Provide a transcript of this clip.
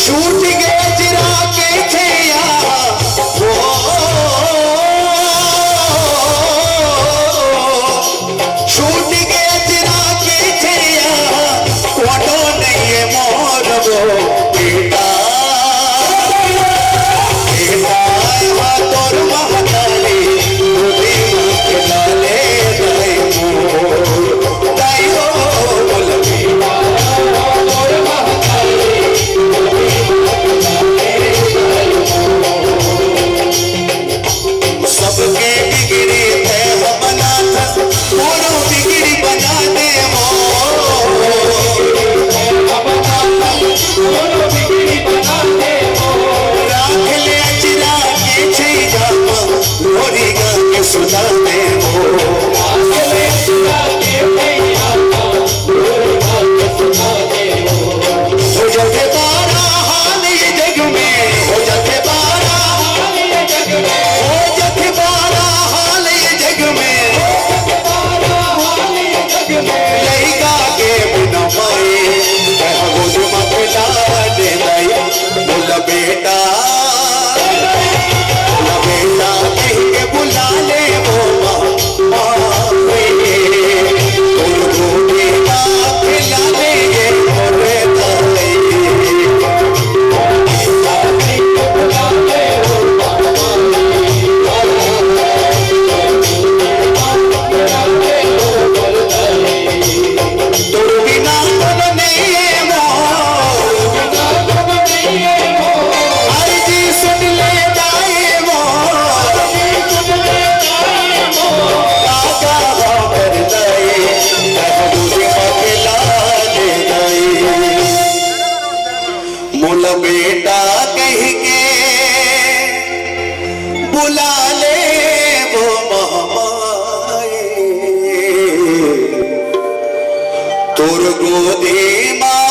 छूट गए चिरा के छैया हो छूट गए चिरा के छैया कोटो नहीं मोर वो बेटा बेटा तोर महताली दूधी के लाले दई मोर दई हो बोल बेटा तोर महताली सबके बिगड़ी है बना मोरो बिगड़ी बना दे राख ले अचरा के छैया लोरी गा के सुना दे हो जाते बारा हाल ये जग में हो जाते बारा हाल ये जग में हो जाते बारा हाल ये जग में लइका के बिना माए गोद मत दे दई बोल बेटा कह के बुला ले वो माए तोर बेटा खिला देंगे मोरे दई तोर बिना मन नहीं अर्जी सुन ले जाए काका कर दई दूधी पकला दे दई मोल बेटा कह के बुला ले वो माए तोर गोदी माँ